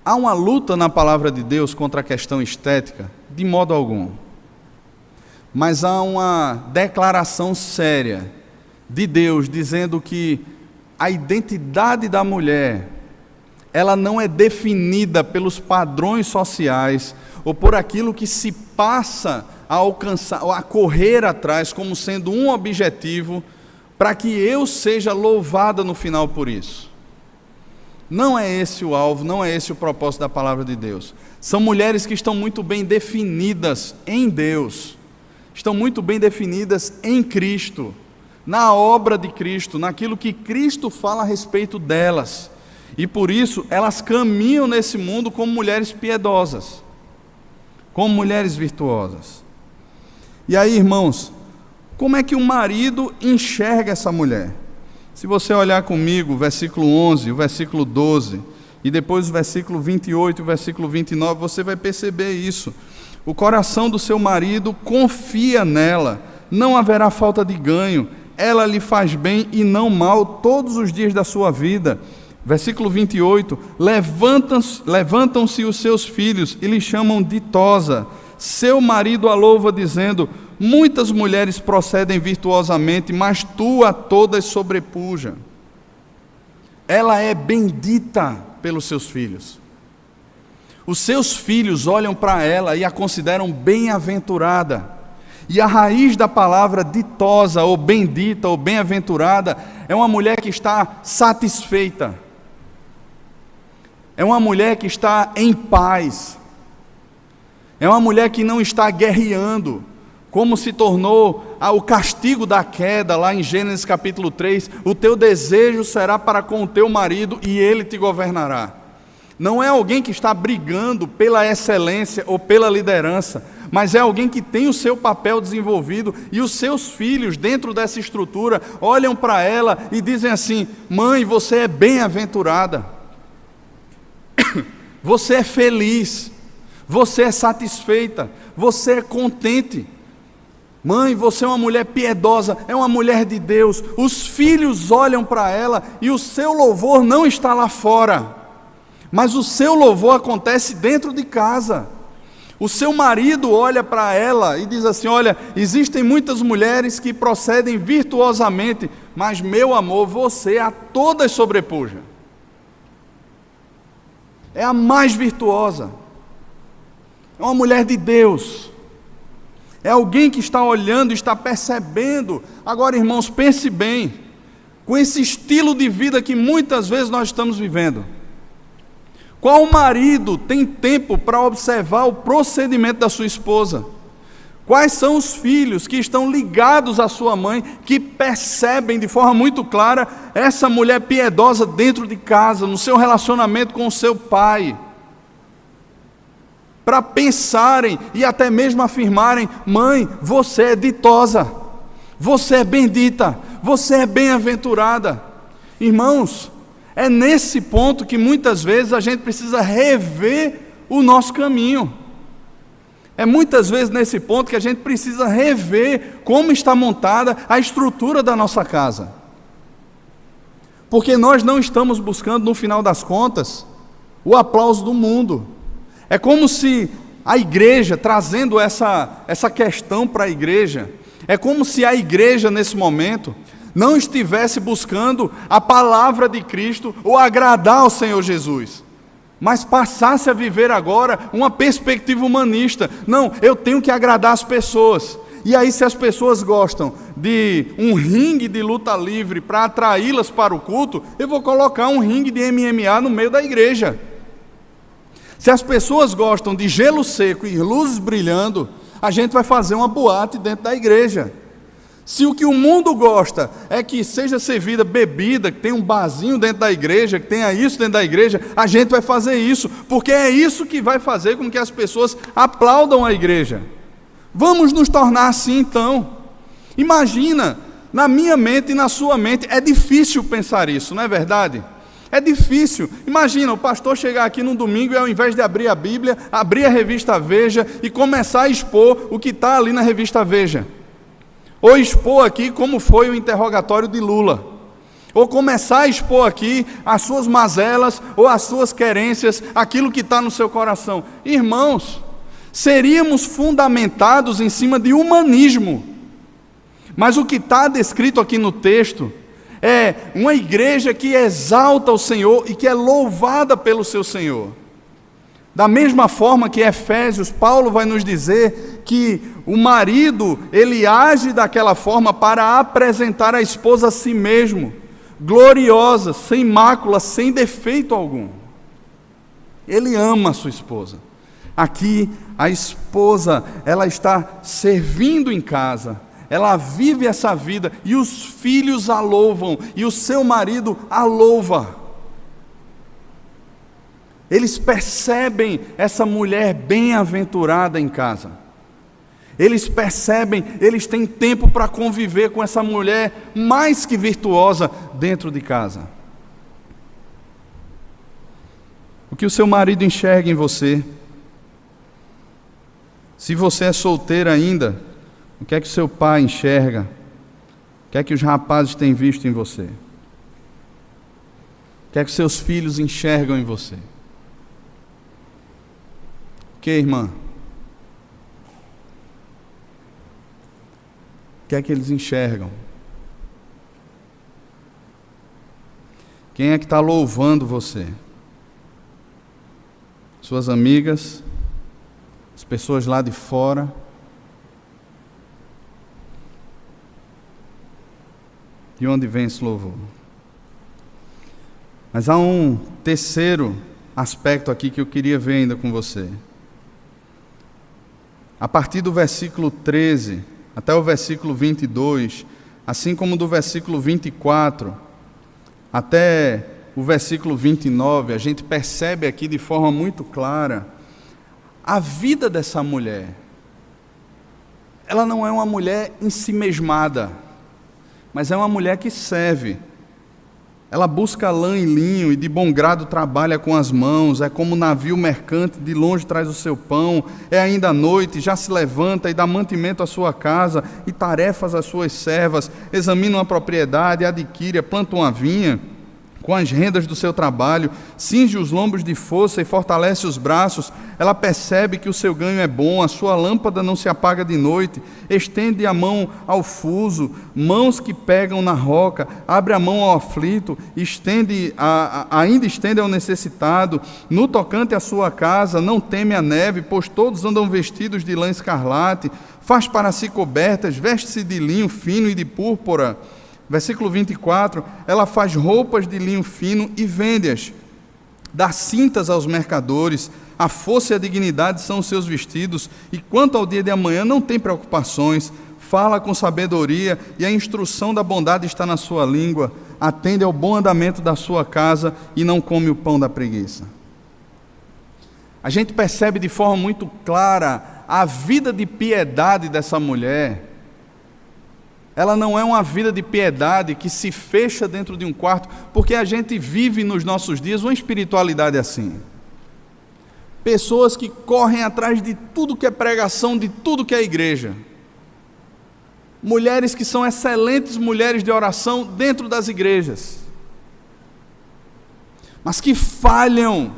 Há uma luta na palavra de Deus contra a questão estética? De modo algum. Mas há uma declaração séria de Deus dizendo que a identidade da mulher, ela não é definida pelos padrões sociais ou por aquilo que se passa a alcançar, a correr atrás como sendo um objetivo para que eu seja louvada no final por isso. Não é esse o alvo, não é esse o propósito da palavra de Deus. São mulheres que estão muito bem definidas em Deus, estão muito bem definidas em Cristo, na obra de Cristo, naquilo que Cristo fala a respeito delas. E por isso elas caminham nesse mundo como mulheres piedosas, como mulheres virtuosas. E aí, irmãos, como é que o marido enxerga essa mulher? Se você olhar comigo o versículo 11, o versículo 12, e depois o versículo 28 e o versículo 29, você vai perceber isso. O coração do seu marido confia nela, não haverá falta de ganho, ela lhe faz bem e não mal todos os dias da sua vida. Versículo 28, levantam-se os seus filhos e lhe chamam ditosa. Seu marido a louva dizendo: muitas mulheres procedem virtuosamente, mas tu a todas sobrepuja. Ela é bendita pelos seus filhos. Os seus filhos olham para ela e a consideram bem-aventurada. E a raiz da palavra ditosa, ou bendita, ou bem-aventurada, é uma mulher que está satisfeita. É uma mulher que está em paz. É uma mulher que não está guerreando, como se tornou o castigo da queda, lá em Gênesis capítulo 3, o teu desejo será para com o teu marido e ele te governará. Não é alguém que está brigando pela excelência ou pela liderança, mas é alguém que tem o seu papel desenvolvido e os seus filhos dentro dessa estrutura olham para ela e dizem assim: mãe, você é bem-aventurada, você é feliz, você é satisfeita, você é contente. Mãe, você é uma mulher piedosa, é uma mulher de Deus. Os filhos olham para ela e o seu louvor não está lá fora, mas o seu louvor acontece dentro de casa. O seu marido olha para ela e diz assim: olha, existem muitas mulheres que procedem virtuosamente, mas meu amor, você a todas sobrepuja. É a mais virtuosa. É uma mulher de Deus. É alguém que está olhando, está percebendo. Agora, irmãos, pense bem, com esse estilo de vida que muitas vezes nós estamos vivendo, qual marido tem tempo para observar o procedimento da sua esposa? Quais são os filhos que estão ligados à sua mãe, que percebem de forma muito clara essa mulher piedosa dentro de casa, no seu relacionamento com o seu pai? Para pensarem e até mesmo afirmarem: mãe, você é ditosa, você é bendita, você é bem-aventurada. Irmãos, é nesse ponto que muitas vezes a gente precisa rever o nosso caminho. É muitas vezes nesse ponto que a gente precisa rever como está montada a estrutura da nossa casa. Porque nós não estamos buscando, no final das contas, o aplauso do mundo. É como se a igreja, trazendo essa questão para a igreja, é como se a igreja nesse momento não estivesse buscando a palavra de Cristo ou agradar ao Senhor Jesus, mas passasse a viver agora uma perspectiva humanista. Não, eu tenho que agradar as pessoas. E aí, se as pessoas gostam de um ringue de luta livre para atraí-las para o culto, eu vou colocar um ringue de MMA no meio da igreja. Se as pessoas gostam de gelo seco e luzes brilhando, a gente vai fazer uma boate dentro da igreja. Se o que o mundo gosta é que seja servida bebida, que tenha um barzinho dentro da igreja, que tenha isso dentro da igreja, a gente vai fazer isso, porque é isso que vai fazer com que as pessoas aplaudam a igreja. Vamos nos tornar assim então. Imagina, na minha mente e na sua mente, é difícil pensar isso, não é verdade? É difícil. Imagina o pastor chegar aqui num domingo e, ao invés de abrir a Bíblia, abrir a revista Veja e começar a expor o que está ali na revista Veja. Ou expor aqui como foi o interrogatório de Lula. Ou começar a expor aqui as suas mazelas ou as suas querências, aquilo que está no seu coração. Irmãos, seríamos fundamentados em cima de humanismo. Mas o que está descrito aqui no texto é uma igreja que exalta o Senhor e que é louvada pelo seu Senhor. Da mesma forma que Efésios, Paulo vai nos dizer que o marido, ele age daquela forma para apresentar a esposa a si mesmo, gloriosa, sem mácula, sem defeito algum. Ele ama a sua esposa. Aqui, a esposa, ela está servindo em casa, ela vive essa vida, e os filhos a louvam, e o seu marido a louva. Eles percebem essa mulher bem-aventurada em casa. Eles percebem, eles têm tempo para conviver com essa mulher mais que virtuosa dentro de casa. O que o seu marido enxerga em você? Se você é solteira ainda, o que é que o seu pai enxerga? O que é que os rapazes têm visto em você? O que é que seus filhos enxergam em você? O que, irmã? O que é que eles enxergam? Quem é que está louvando você? Suas amigas? As pessoas lá de fora? De onde vem esse louvor? Mas há um terceiro aspecto aqui que eu queria ver ainda com você. A partir do versículo 13 até o versículo 22, assim como do versículo 24 até o versículo 29, a gente percebe aqui de forma muito clara a vida dessa mulher. Ela não é uma mulher ensimesmada, mas é uma mulher que serve. Ela busca lã e linho e de bom grado trabalha com as mãos. É como um navio mercante, de longe traz o seu pão. É ainda à noite, já se levanta e dá mantimento à sua casa e tarefas às suas servas. Examina uma propriedade, adquire, planta uma vinha com as rendas do seu trabalho, cinge os lombos de força e fortalece os braços. Ela percebe que o seu ganho é bom, a sua lâmpada não se apaga de noite, estende a mão ao fuso, mãos que pegam na roca, abre a mão ao aflito, ainda estende ao necessitado. No tocante à sua casa, não teme a neve, pois todos andam vestidos de lã escarlate, faz para si cobertas, veste-se de linho fino e de púrpura. Versículo 24, ela faz roupas de linho fino e vende-as, dá cintas aos mercadores, a força e a dignidade são os seus vestidos, e quanto ao dia de amanhã não tem preocupações, fala com sabedoria, e a instrução da bondade está na sua língua, atende ao bom andamento da sua casa, e não come o pão da preguiça. A gente percebe de forma muito clara a vida de piedade dessa mulher, Ela não é uma vida de piedade que se fecha dentro de um quarto, porque a gente vive nos nossos dias uma espiritualidade assim. Pessoas que correm atrás de tudo que é pregação, de tudo que é igreja. Mulheres que são excelentes mulheres de oração dentro das igrejas, mas que falham.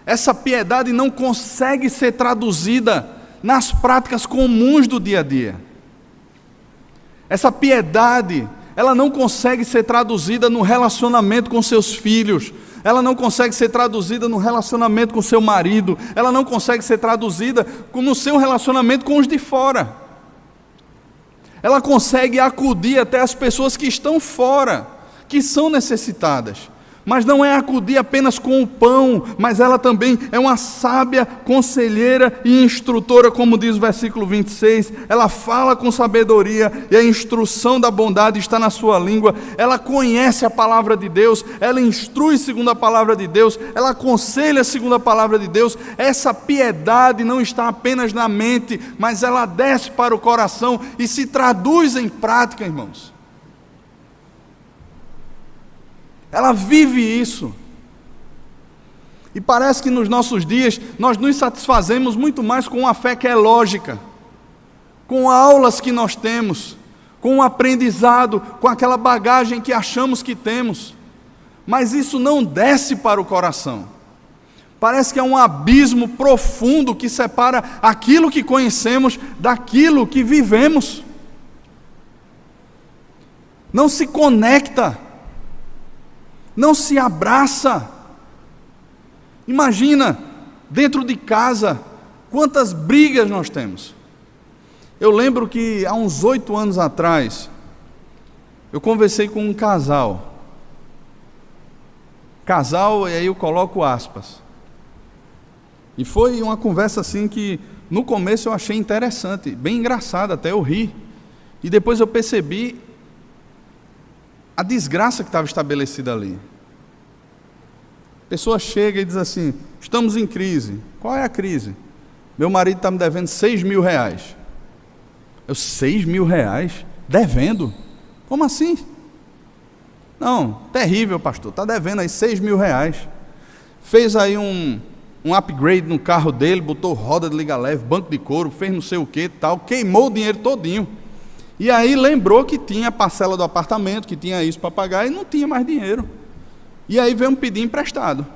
Essa piedade não consegue ser traduzida nas práticas comuns do dia a dia. Essa piedade, ela não consegue ser traduzida no relacionamento com seus filhos, ela não consegue ser traduzida no relacionamento com seu marido, ela não consegue ser traduzida no seu relacionamento com os de fora. Ela consegue acudir até as pessoas que estão fora, que são necessitadas. Mas não é acudir apenas com o pão, mas ela também é uma sábia conselheira e instrutora, como diz o versículo 26. Ela fala com sabedoria e a instrução da bondade está na sua língua. Ela conhece a palavra de Deus, ela instrui segundo a palavra de Deus, ela aconselha segundo a palavra de Deus. Essa piedade não está apenas na mente, mas ela desce para o coração e se traduz em prática, irmãos. Ela vive isso. E parece que nos nossos dias nós nos satisfazemos muito mais com uma fé que é lógica, com aulas que nós temos, com um aprendizado, com aquela bagagem que achamos que temos. Mas isso não desce para o coração. Parece que é um abismo profundo que separa aquilo que conhecemos daquilo que vivemos. Não se conecta. Não se abraça. Imagina, dentro de casa, quantas brigas nós temos. Eu lembro que há uns 8 anos atrás, eu conversei com um casal, e aí eu coloco aspas, e foi uma conversa assim que, no começo eu achei interessante, bem engraçada, até eu ri, e depois eu percebi a desgraça que estava estabelecida ali. A pessoa chega e diz assim: estamos em crise. Qual é a crise? Meu marido está me devendo 6 mil reais. Eu, 6 mil reais? Devendo? Como assim? Não, terrível, pastor, está devendo aí 6 mil reais. Fez aí um upgrade no carro dele, botou roda de liga leve, banco de couro, fez não sei o que tal, queimou o dinheiro todinho. E aí lembrou que tinha a parcela do apartamento, que tinha isso para pagar, e não tinha mais dinheiro. E aí veio me pedir emprestado.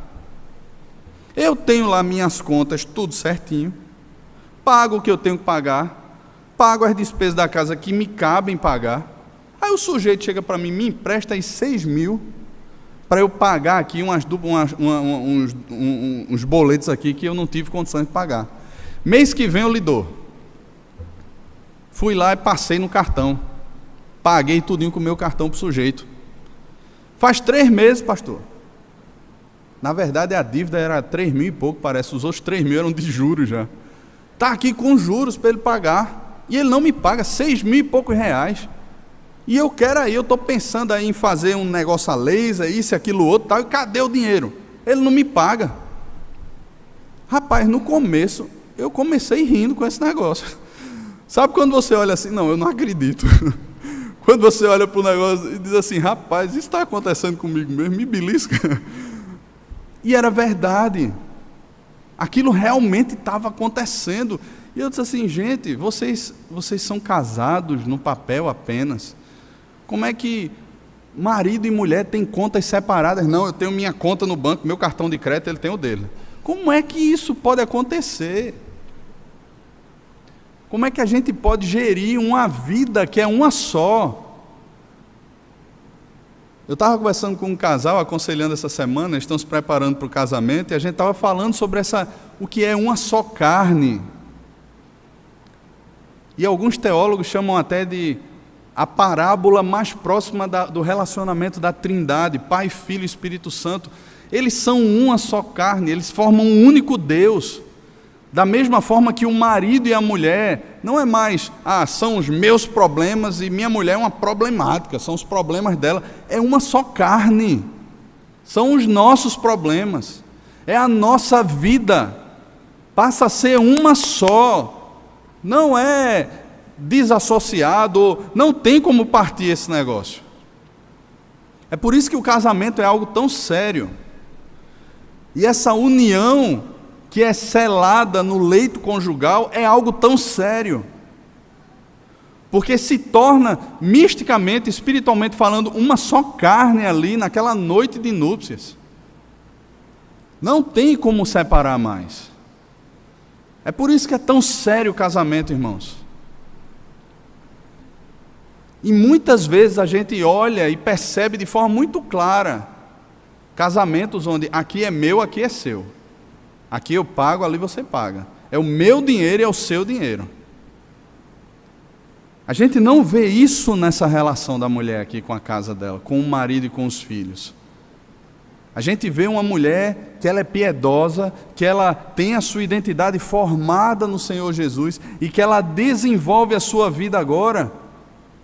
Eu tenho lá minhas contas, tudo certinho, pago o que eu tenho que pagar, pago as despesas da casa que me cabem pagar. Aí o sujeito chega para mim, me empresta aí 6 mil, para eu pagar aqui uns boletos aqui que eu não tive condições de pagar. Mês que vem eu lhe dou. Fui lá e passei no cartão. Paguei tudinho com o meu cartão para o sujeito. Faz 3 meses, pastor. Na verdade a dívida era 3 mil e pouco, parece. Os outros 3 mil eram de juros já. Está aqui com juros para ele pagar. E ele não me paga 6 mil e poucos reais. E eu quero aí, eu estou pensando aí em fazer um negócio a laser, isso, aquilo, outro, tal. E cadê o dinheiro? Ele não me paga. Rapaz, no começo, eu comecei rindo com esse negócio. Sabe quando você olha assim, não, eu não acredito. Quando você olha para o negócio e diz assim, rapaz, isso está acontecendo comigo mesmo, me belisca. E era verdade. Aquilo realmente estava acontecendo. E eu disse assim, gente, vocês são casados no papel apenas. Como é que marido e mulher têm contas separadas? Não, eu tenho minha conta no banco, meu cartão de crédito, ele tem o dele. Como é que isso pode acontecer? Como é que a gente pode gerir uma vida que é uma só? Eu estava conversando com um casal, aconselhando essa semana, eles estão se preparando para o casamento, e a gente estava falando sobre o que é uma só carne. E alguns teólogos chamam até de a parábola mais próxima do relacionamento da Trindade, Pai, Filho e Espírito Santo. Eles são uma só carne, eles formam um único Deus. Da mesma forma que o marido e a mulher não é mais, são os meus problemas e minha mulher é uma problemática, são os problemas dela. É uma só carne, são os nossos problemas, é a nossa vida, passa a ser uma só. Não é desassociado, não tem como partir esse negócio. É por isso que o casamento é algo tão sério. E essa união que é selada no leito conjugal é algo tão sério. Porque se torna, misticamente, espiritualmente falando, uma só carne ali naquela noite de núpcias. Não tem como separar mais. É por isso que é tão sério o casamento, irmãos. E muitas vezes a gente olha e percebe de forma muito clara casamentos onde aqui é meu, aqui é seu. Aqui eu pago, ali você paga. É o meu dinheiro e é o seu dinheiro. A gente não vê isso nessa relação da mulher aqui com a casa dela, com o marido e com os filhos. A gente vê uma mulher que ela é piedosa, que ela tem a sua identidade formada no Senhor Jesus e que ela desenvolve a sua vida agora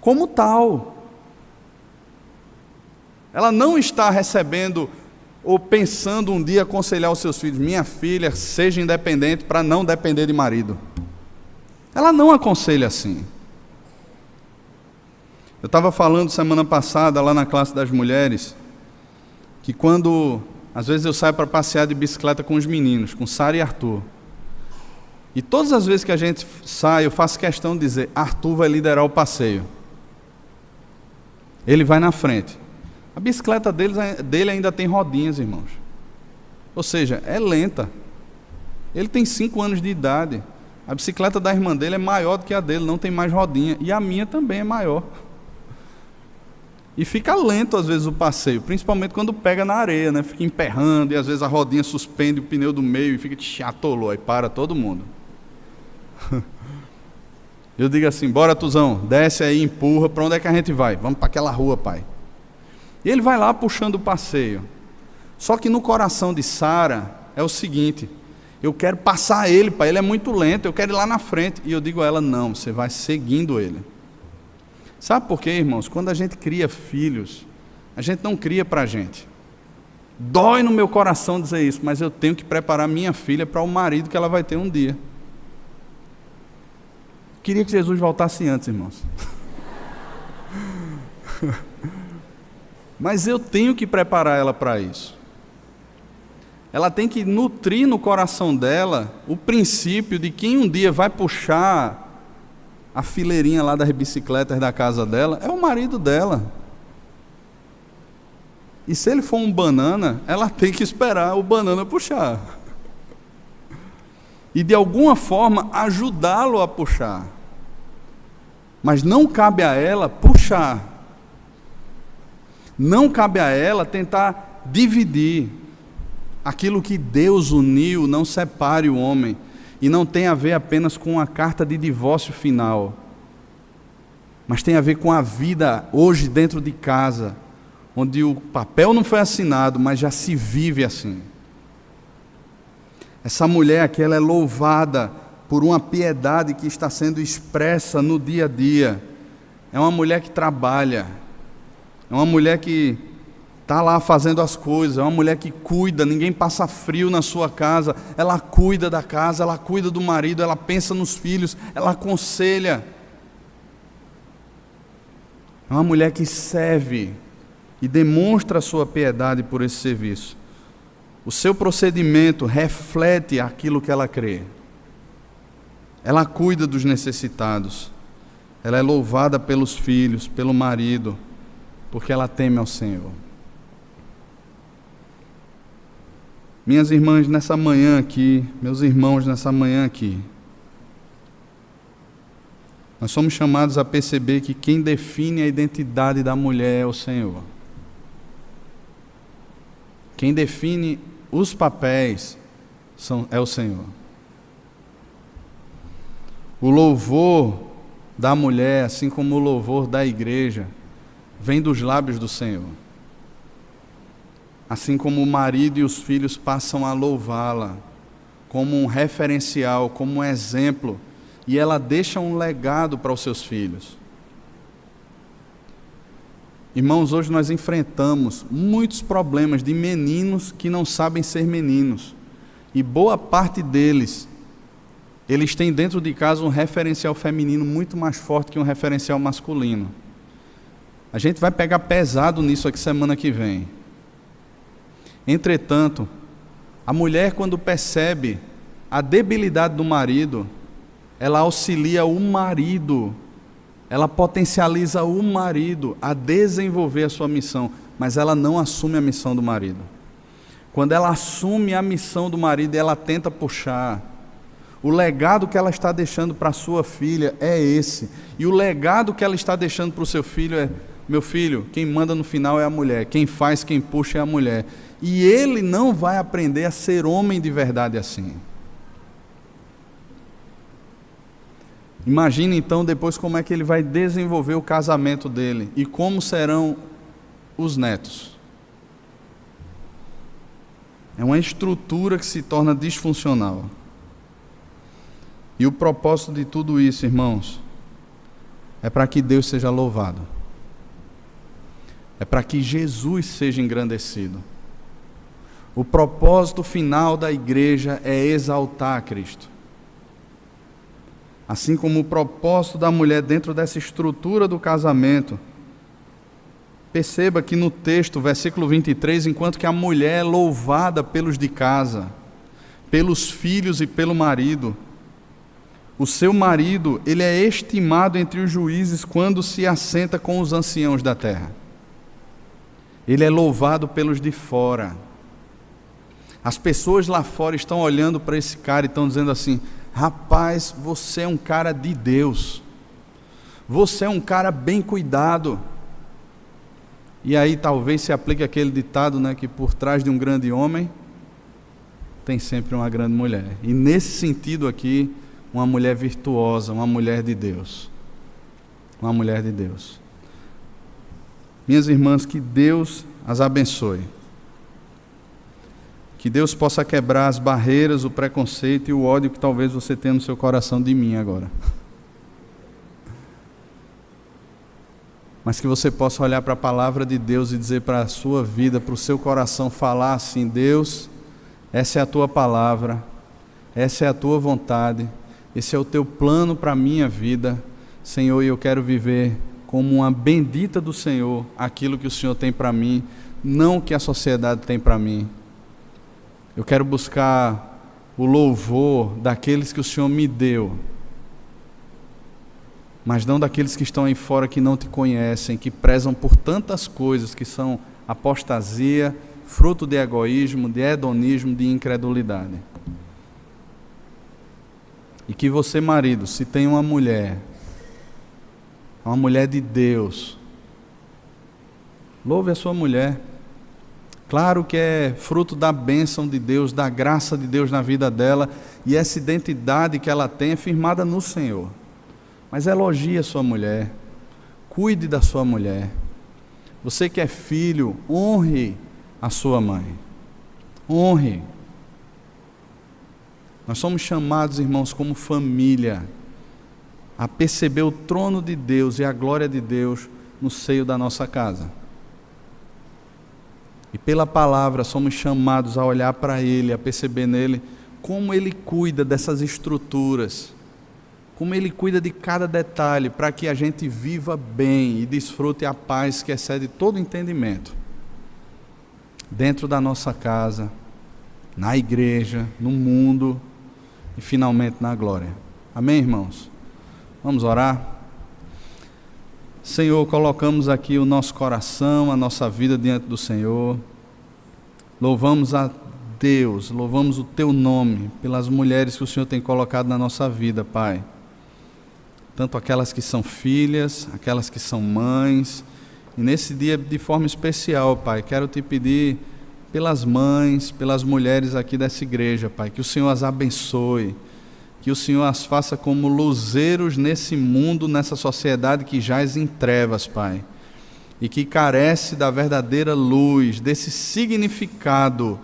como tal. Ela não está recebendo ou pensando um dia aconselhar os seus filhos: minha filha, seja independente para não depender de marido. Ela não aconselha assim. Eu estava falando semana passada lá na classe das mulheres que quando, às vezes eu saio para passear de bicicleta com os meninos, com Sara e Arthur, e todas as vezes que a gente sai, eu faço questão de dizer: Arthur vai liderar o passeio. Ele vai na frente. A bicicleta dele ainda tem rodinhas, irmãos. Ou seja, é lenta. Ele tem 5 anos de idade. A bicicleta da irmã dele é maior do que a dele, não tem mais rodinha. E a minha também é maior. E fica lento às vezes o passeio, principalmente quando pega na areia, né? Fica emperrando e às vezes a rodinha suspende o pneu do meio e fica atolou, aí para todo mundo. Eu digo assim: bora, Tuzão, desce aí, empurra, para onde é que a gente vai? Vamos para aquela rua, pai. E ele vai lá puxando o passeio. Só que no coração de Sara é o seguinte: eu quero passar ele, pai, ele é muito lento, eu quero ir lá na frente. E eu digo a ela: não, você vai seguindo ele. Sabe por quê, irmãos? Quando a gente cria filhos, a gente não cria para a gente. Dói no meu coração dizer isso, mas eu tenho que preparar minha filha para o marido que ela vai ter um dia. Queria que Jesus voltasse antes, irmãos. Mas eu tenho que preparar ela para isso. Ela tem que nutrir no coração dela o princípio de quem um dia vai puxar a fileirinha lá das bicicletas da casa dela é o marido dela. E se ele for um banana, ela tem que esperar o banana puxar. E de alguma forma ajudá-lo a puxar. Mas não cabe a ela puxar. Não cabe a ela tentar dividir. Aquilo que Deus uniu, não separe o homem. E não tem a ver apenas com a carta de divórcio final, mas tem a ver com a vida hoje dentro de casa, onde o papel não foi assinado, mas já se vive assim. Essa mulher aqui, ela é louvada por uma piedade que está sendo expressa no dia a dia. É uma mulher que trabalha, é uma mulher que está lá fazendo as coisas, é uma mulher que cuida, ninguém passa frio na sua casa, ela cuida da casa, ela cuida do marido, ela pensa nos filhos, ela aconselha. É uma mulher que serve e demonstra a sua piedade por esse serviço. O seu procedimento reflete aquilo que ela crê. Ela cuida dos necessitados, ela é louvada pelos filhos, pelo marido, porque ela teme ao Senhor. Minhas irmãs nessa manhã aqui, meus irmãos nessa manhã aqui, nós somos chamados a perceber que quem define a identidade da mulher é o Senhor. Quem define os papéis é o Senhor. O louvor da mulher, assim como o louvor da igreja, vem dos lábios do Senhor. Assim como o marido e os filhos passam a louvá-la como um referencial, como um exemplo, e ela deixa um legado para os seus filhos. Irmãos, hoje nós enfrentamos muitos problemas de meninos que não sabem ser meninos, e boa parte deles eles têm dentro de casa um referencial feminino muito mais forte que um referencial masculino. A gente vai pegar pesado nisso aqui semana que vem. Entretanto, a mulher, quando percebe a debilidade do marido, ela auxilia o marido, ela potencializa o marido a desenvolver a sua missão, mas ela não assume a missão do marido. Quando ela assume a missão do marido, ela tenta puxar. O legado que ela está deixando para a sua filha é esse. E o legado que ela está deixando para o seu filho é: meu filho, quem manda no final é a mulher, quem faz, quem puxa é a mulher. E ele não vai aprender a ser homem de verdade assim. Imagine então depois como é que ele vai desenvolver o casamento dele e como serão os netos. É uma estrutura que se torna disfuncional. E o propósito de tudo isso, irmãos, é para que Deus seja louvado. É para que Jesus seja engrandecido. O propósito final da igreja é exaltar Cristo. Assim como o propósito da mulher dentro dessa estrutura do casamento. Perceba que no texto, versículo 23, enquanto que a mulher é louvada pelos de casa, pelos filhos e pelo marido, o seu marido, ele é estimado entre os juízes quando se assenta com os anciãos da terra. Ele é louvado pelos de fora. As pessoas lá fora estão olhando para esse cara e estão dizendo assim: rapaz, você é um cara de Deus. Você é um cara bem cuidado. E aí talvez se aplique aquele ditado, né, que por trás de um grande homem tem sempre uma grande mulher. E nesse sentido aqui, uma mulher virtuosa, uma mulher de Deus. Uma mulher de Deus. Minhas irmãs, que Deus as abençoe. Que Deus possa quebrar as barreiras, o preconceito e o ódio que talvez você tenha no seu coração de mim agora. Mas que você possa olhar para a palavra de Deus e dizer para a sua vida, para o seu coração, falar assim: Deus, essa é a tua palavra, essa é a tua vontade, esse é o teu plano para a minha vida, Senhor, e eu quero viver como uma bendita do Senhor, aquilo que o Senhor tem para mim, não o que a sociedade tem para mim. Eu quero buscar o louvor daqueles que o Senhor me deu, mas não daqueles que estão aí fora que não te conhecem, que prezam por tantas coisas que são apostasia, fruto de egoísmo, de hedonismo, de incredulidade. E que você, marido, se tem uma mulher de Deus, louve a sua mulher. Claro que é fruto da bênção de Deus, da graça de Deus na vida dela, e essa identidade que ela tem é firmada no Senhor. Mas elogie a sua mulher, cuide da sua mulher. Você que é filho, honre a sua mãe. Honre. Nós somos chamados, irmãos, como família, a perceber o trono de Deus e a glória de Deus no seio da nossa casa. E pela palavra somos chamados a olhar para Ele, a perceber nele como Ele cuida dessas estruturas, como Ele cuida de cada detalhe, para que a gente viva bem e desfrute a paz que excede todo entendimento, dentro da nossa casa, na igreja, no mundo e finalmente na glória. Amém, irmãos? Vamos orar? Senhor, colocamos aqui o nosso coração, a nossa vida diante do Senhor. Louvamos a Deus, louvamos o Teu nome pelas mulheres que o Senhor tem colocado na nossa vida, Pai. Tanto aquelas que são filhas, aquelas que são mães. E nesse dia, de forma especial, Pai, quero Te pedir pelas mães, pelas mulheres aqui dessa igreja, Pai, que o Senhor as abençoe, que o Senhor as faça como luzeiros nesse mundo, nessa sociedade que jaz em trevas, Pai, e que carece da verdadeira luz, desse significado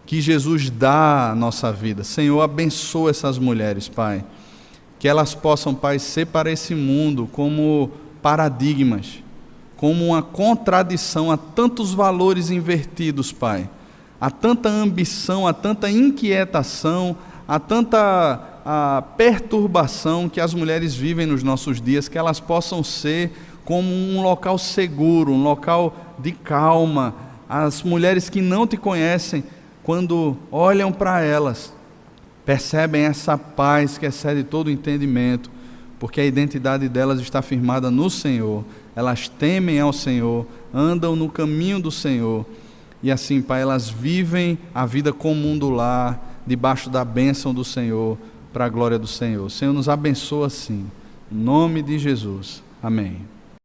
que Jesus dá à nossa vida. Senhor, abençoa essas mulheres, Pai, que elas possam, Pai, ser para esse mundo como paradigmas, como uma contradição a tantos valores invertidos, Pai, a tanta ambição, a tanta inquietação, a tanta a perturbação que as mulheres vivem nos nossos dias, que elas possam ser como um local seguro, um local de calma. As mulheres que não te conhecem, quando olham para elas, percebem essa paz que excede todo o entendimento, porque a identidade delas está firmada no Senhor. Elas temem ao Senhor, andam no caminho do Senhor, e assim, Pai, elas vivem a vida comum do lar, debaixo da bênção do Senhor, para a glória do Senhor. O Senhor nos abençoa assim, em nome de Jesus. Amém.